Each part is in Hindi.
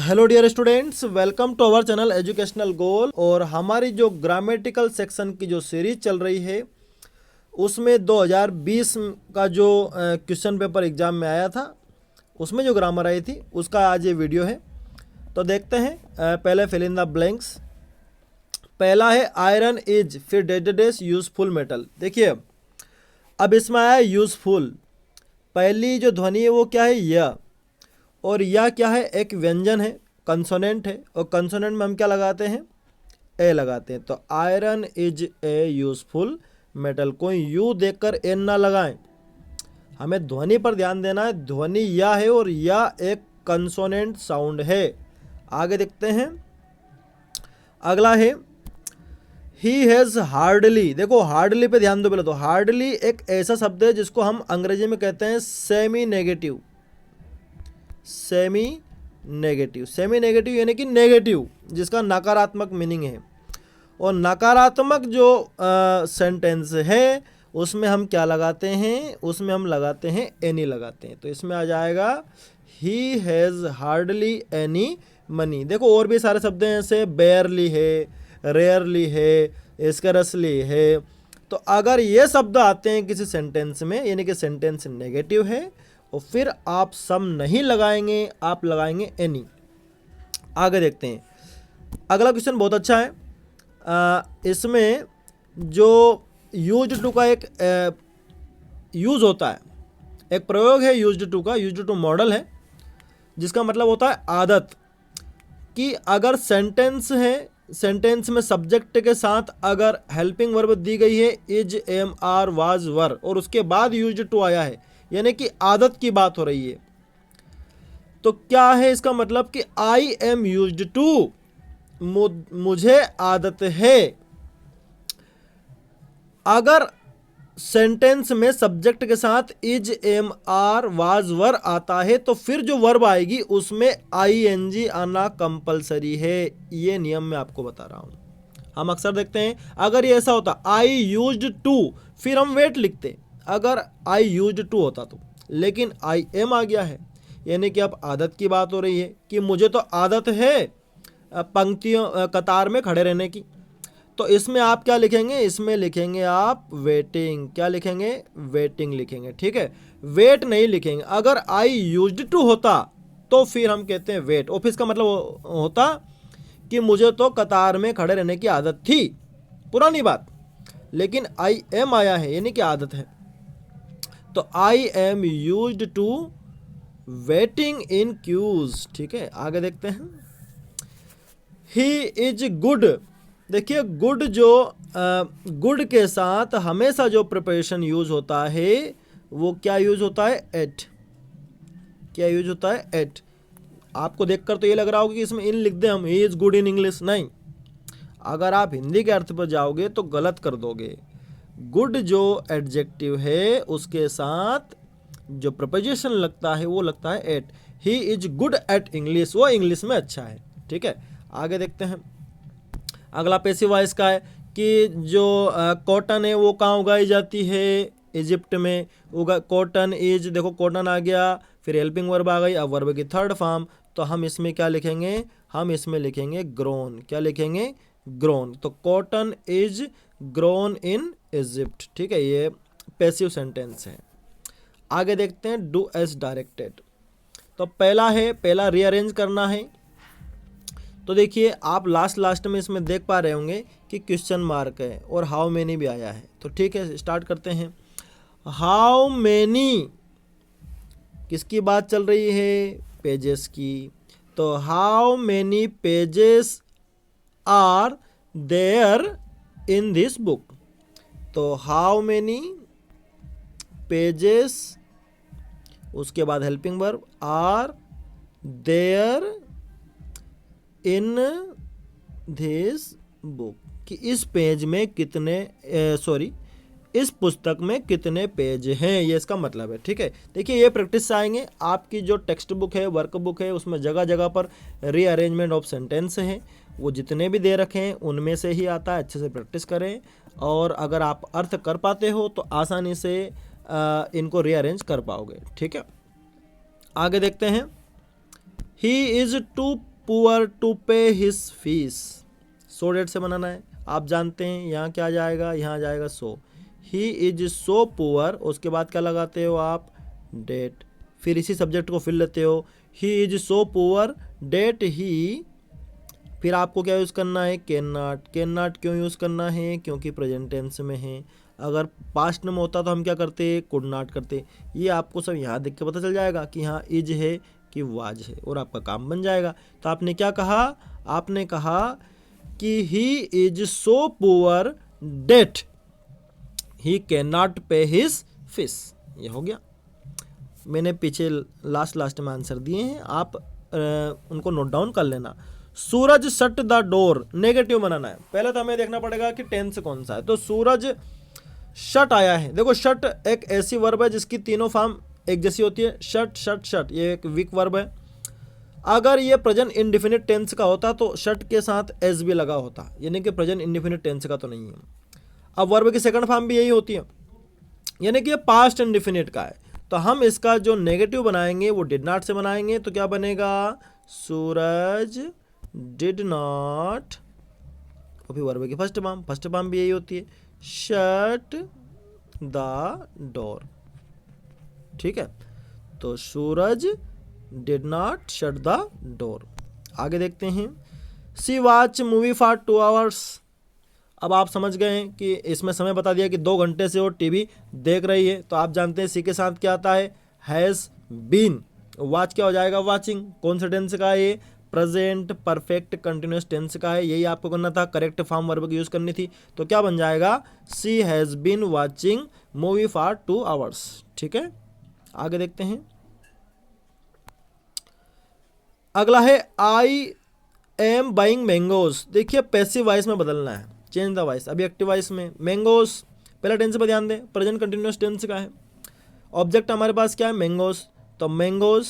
Hello dear students, welcome to our channel educational goal. और हमारी जो ग्रामेटिकल सेक्शन की जो सीरीज चल रही है उसमें 2020 का जो क्वेश्चन पेपर एग्जाम में आया था उसमें जो ग्रामर आई थी उसका आज ये वीडियो है। तो देखते हैं। पहले फिल इन द ब्लैंक्स। पहला है आयरन इज, फिर डेडेडेस यूजफुल मेटल। देखिए अब इसमें आया यूजफुल। पहली जो ध्वनि है वो क्या है, य। और यह क्या है, एक व्यंजन है, कंसोनेंट है। और कंसोनेंट में हम क्या लगाते हैं, ए लगाते हैं। तो iron is a useful metal. कोई यू देखकर एन ना लगाएं, हमें ध्वनि पर ध्यान देना है। ध्वनि या है और या एक कंसोनेंट साउंड है। आगे देखते हैं। अगला है ही हैज़ हार्डली। देखो हार्डली पे ध्यान दो पहले। तो हार्डली एक ऐसा शब्द है जिसको हम अंग्रेजी में कहते हैं semi negative. Semi negative, semi negative यानी कि नेगेटिव, जिसका नकारात्मक मीनिंग है। और नकारात्मक जो सेंटेंस है उसमें हम क्या लगाते हैं, उसमें हम लगाते हैं एनी लगाते हैं। तो इसमें आ जाएगा he has hardly any money. देखो और भी सारे शब्द हैं, जैसे बेयरली है, रेयरली है, स्कैरसली है। तो अगर ये शब्द आते हैं किसी सेंटेंस में यानी कि सेंटेंस नेगेटिव है और फिर आप सम नहीं लगाएंगे, आप लगाएंगे एनी। आगे देखते हैं। अगला क्वेश्चन बहुत अच्छा है। इसमें जो यूज्ड टू का एक यूज होता है, एक प्रयोग है यूज्ड टू का। यूज्ड टू मॉडल है जिसका मतलब होता है आदत। कि अगर सेंटेंस है, सेंटेंस में सब्जेक्ट के साथ अगर हेल्पिंग वर्ब दी गई है इज, एम, आर, वाज, वर, और उसके बाद यूज्ड टू आया है यानी कि आदत की बात हो रही है। तो क्या है इसका मतलब कि आई एम यूज्ड टू, मुझे आदत है। अगर सेंटेंस में सब्जेक्ट के साथ इज, एम, आर, वाज, वर आता है तो फिर जो वर्ब आएगी उसमें आई एन जी आना कंपलसरी है। ये नियम मैं आपको बता रहा हूं। हम अक्सर देखते हैं अगर ये ऐसा होता आई यूज्ड टू, फिर हम वेट लिखते अगर आई यूज्ड टू होता तो। लेकिन आई एम आ गया है यानी कि अब आदत की बात हो रही है कि मुझे तो आदत है पंक्तियों कतार में खड़े रहने की। तो इसमें आप क्या लिखेंगे, इसमें लिखेंगे आप वेटिंग। क्या लिखेंगे, वेटिंग लिखेंगे। ठीक है, वेट नहीं लिखेंगे। अगर आई यूज्ड टू होता तो फिर हम कहते हैं वेट। ऑफिस का मतलब होता कि मुझे तो कतार में खड़े रहने की आदत थी, पुरानी बात। लेकिन आई एम आया है यानी कि आदत है। तो I am used to waiting in queues. ठीक है, आगे देखते हैं। He is good. देखिए गुड, जो गुड के साथ हमेशा जो प्रिपरेशन यूज होता है वो क्या यूज होता है, एट। क्या यूज होता है, एट। आपको देखकर तो ये लग रहा होगा कि इसमें इन लिख दें हम, ही इज गुड इन इंग्लिश। नहीं, अगर आप हिंदी के अर्थ पर जाओगे तो गलत कर दोगे। गुड जो एडजेक्टिव है उसके साथ जो प्रपोजिशन लगता है वो लगता है at. He is good at English, वो इंग्लिश में अच्छा है। ठीक है, आगे देखते हैं। अगला पैसिव वॉइस का है कि जो कॉटन है वो कहाँ उगाई जाती है, इजिप्ट में उगा। कॉटन इज, देखो कॉटन आ गया, फिर हेल्पिंग वर्ब आ गई, अब वर्ब की थर्ड फॉर्म। तो हम इसमें क्या लिखेंगे, हम इसमें लिखेंगे ग्रोन। क्या लिखेंगे, ग्रोन। तो cotton is grown in Egypt. ठीक है, ये पैसिव सेंटेंस है। आगे देखते हैं डू एज डायरेक्टेड। तो पहला है, पहला रीअरेंज करना है। तो देखिए आप लास्ट में इसमें देख पा रहे होंगे कि क्वेश्चन मार्क है और हाउ मेनी भी आया है। तो ठीक है, स्टार्ट करते हैं। हाउ मेनी किसकी बात चल रही है, पेजेस की। तो how many pages are there in this book. तो हाउ मेनी पेजेस, उसके बाद helping verb, are there in this book, कि इस पेज में कितने, इस पुस्तक में कितने पेज हैं, ये इसका मतलब है। ठीक है, देखिए ये प्रैक्टिस से आएंगे। आपकी जो टेक्स्ट बुक है, वर्क बुक है, उसमें जगह जगह पर रीअरेंजमेंट ऑफ सेंटेंस है, वो जितने भी दे रखे हैं उनमें से ही आता है। अच्छे से प्रैक्टिस करें और अगर आप अर्थ कर पाते हो तो आसानी से इनको रीअरेंज कर पाओगे। ठीक है, आगे देखते हैं। He is too poor to pay his fees. So that से बनाना है, आप जानते हैं यहाँ क्या आ जाएगा, यहाँ आ जाएगा सो। ही इज सो पुअर, उसके बाद क्या लगाते हो आप, डेट, फिर इसी सब्जेक्ट को फिर लेते हो, he is so poor that he, फिर आपको क्या यूज़ करना है, कैन नॉट। कैन नॉट क्यों यूज़ करना है, क्योंकि प्रेजेंट टेंस में है। अगर पास्ट में होता तो हम क्या करते, कुड नॉट करते। ये आपको सब यहाँ देख के पता चल जाएगा कि हाँ इज है कि वाज है, और आपका काम बन जाएगा। तो आपने क्या कहा, आपने कहा कि he is so poor that he can not pay his fees. ये हो गया। मैंने पीछे लास्ट में आंसर दिए हैं, आप उनको नोट डाउन कर लेना। सूरज शट द डोर, नेगेटिव बनाना है। पहले तो हमें देखना पड़ेगा कि टेंस कौन सा है। तो सूरज शट आया है। देखो शट एक ऐसी वर्ब है जिसकी तीनों फॉर्म एक जैसी होती है, शट शट शट, ये एक वीक वर्ब है। अगर ये प्रेजेंट इंडिफिनिट टेंस का होता तो शट के साथ एस भी लगा होता, यानी कि प्रेजेंट इंडिफिनिट टेंस का तो नहीं है। अब वर्ब की सेकंड फॉर्म भी यही होती है, यानी कि ये पास्ट इंडिफिनिट का है। तो हम इसका जो नेगेटिव बनाएंगे वो डिड नॉट से बनाएंगे। तो क्या बनेगा, सूरज डिड नॉट, और फिर वर्ब की फर्स्ट फॉर्म भी यही होती है, शट द डोर। ठीक है, तो Suraj did not shut the door. आगे देखते हैं, she watch movie for 2 hours. अब आप समझ गए हैं कि इसमें समय बता दिया कि 2 घंटे से वो टीवी देख रही है। तो आप जानते हैं सी के साथ क्या आता है, हैज़ बीन। वॉच क्या हो जाएगा, वाचिंग। कौन से टेंस का है ये, प्रेजेंट परफेक्ट कंटिन्यूस टेंस का है। यही आपको करना था, करेक्ट फॉर्म वर्ब की यूज़ करनी थी। तो क्या बन जाएगा, she has been watching movie for 2 hours. ठीक है, आगे देखते हैं। अगला है आई एम बाइंग मैंगोज। देखिए पैसिव वॉइस में बदलना है, चेंज द वॉइस। अभी एक्टिव वॉइस में मैंगोज, पहला टेंस पर ध्यान दें, प्रेजेंट कंटिन्यूस टेंस का है। ऑब्जेक्ट हमारे पास क्या है, मैंगोज। तो मैंगोज,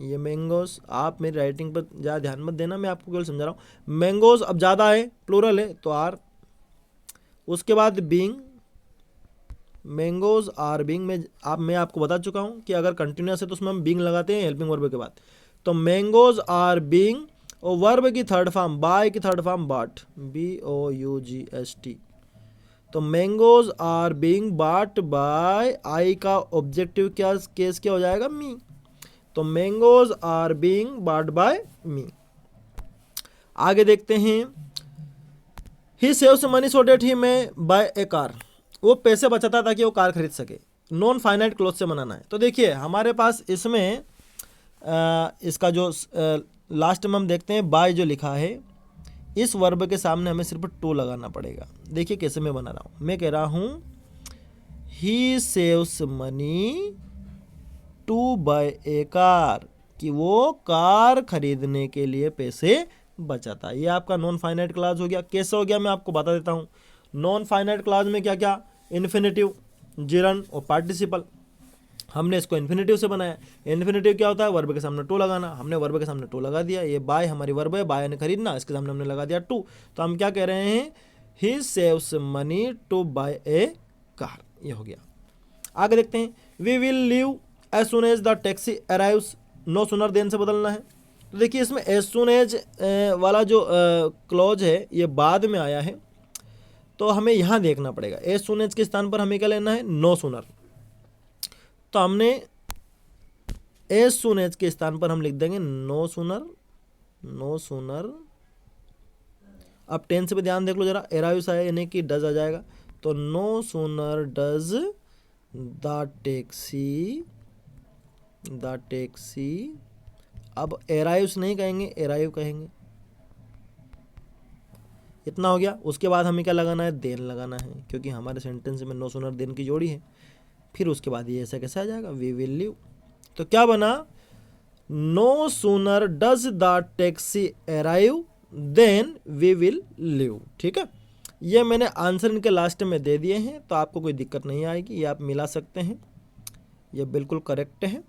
ये मैंगोज, आप मेरी राइटिंग पर ज़्यादा ध्यान मत देना, मैं आपको केवल समझा रहा हूँ। मैंगोज अब ज़्यादा है, प्लूरल है तो आर। उसके बाद बीइंग, मैंगोज आर बीइंग। मैं आपको बता चुका हूँ कि अगर कंटिन्यूस है तो उसमें हम बीइंग लगाते हैं हेल्पिंग वर्ब के बाद। तो मैंगोज आर बीइंग, और वर्ब की थर्ड फॉर्म, बाय की थर्ड फॉर्म बॉट, BOUGST। तो mangoes are being bought by, I का ऑब्जेक्टिव क्या केस क्या हो जाएगा, मी। तो mangoes are being bought by me. आगे देखते हैं, he saves money so that he में बाय ए कार। वो पैसे बचाता ताकि वो कार खरीद सके। नॉन फाइनाइट क्लॉज से बनाना है। तो देखिए हमारे पास इसमें इसका जो लास्ट में हम देखते हैं बाय जो लिखा है, इस वर्ब के सामने हमें सिर्फ टू लगाना पड़ेगा। देखिए कैसे मैं बना रहा हूँ, मैं कह रहा हूँ he saves money to buy a car, कि वो कार खरीदने के लिए पैसे बचाता। ये आपका नॉन फाइनाइट क्लॉज हो गया। कैसे हो गया मैं आपको बता देता हूँ। नॉन फाइनाइट क्लॉज में क्या क्या, इन्फिनेटिव, जिरन और पार्टिसिपल। हमने इसको इन्फिनेटिव से बनाया। इन्फिनेटिव क्या होता है, वर्ब के सामने टू लगाना। हमने वर्ब के सामने टू लगा दिया। ये बाय हमारी वर्ब है, बाय ने खरीदना, इसके सामने हमने लगा दिया टू। तो हम क्या कह रहे हैं, he saves money to buy a car. ये हो गया। आगे देखते हैं, we will leave as soon as the taxi arrives. No sooner than से बदलना है। तो देखिए इसमें एज सुन एज वाला जो क्लॉज है ये बाद में आया है, तो हमें यहाँ देखना पड़ेगा। एज सुन एज के स्थान पर हमें क्या लेना है, नो सुनर। तो हमने एज सुन एज के स्थान पर हम लिख देंगे नो सुनर, नो सुनर। अब टेंस पे ध्यान देख लो जरा, अराइव्स आया यानी कि डज आ जाएगा। तो no sooner does the taxi, अब अराइव्स नहीं कहेंगे, अराइव कहेंगे। इतना हो गया। उसके बाद हमें क्या लगाना है, देन लगाना है, क्योंकि हमारे सेंटेंस में नो सुनर देन की जोड़ी है। फिर उसके बाद ये ऐसा कैसे आ जाएगा, वी विल लीव। तो क्या बना, no sooner does the taxi arrive then we will leave. ठीक है, ये मैंने आंसर इनके लास्ट में दे दिए हैं, तो आपको कोई दिक्कत नहीं आएगी, ये आप मिला सकते हैं, ये बिल्कुल करेक्ट है।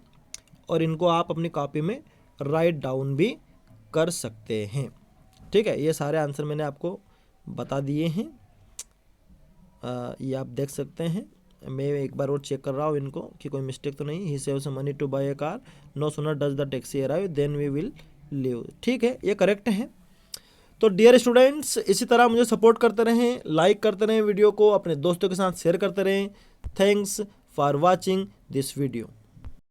और इनको आप अपनी कॉपी में राइट डाउन भी कर सकते हैं। ठीक है, ये सारे आंसर मैंने आपको बता दिए हैं, ये आप देख सकते हैं। मैं एक बार और चेक कर रहा हूँ इनको कि कोई मिस्टेक तो नहीं। He saves money to buy a car, no sooner does the taxi arrive then we will leave. ठीक है, ये करेक्ट है। तो डियर स्टूडेंट्स, इसी तरह मुझे सपोर्ट करते रहें, लाइक करते रहें वीडियो को, अपने दोस्तों के साथ शेयर करते रहें। Thanks for watching this video.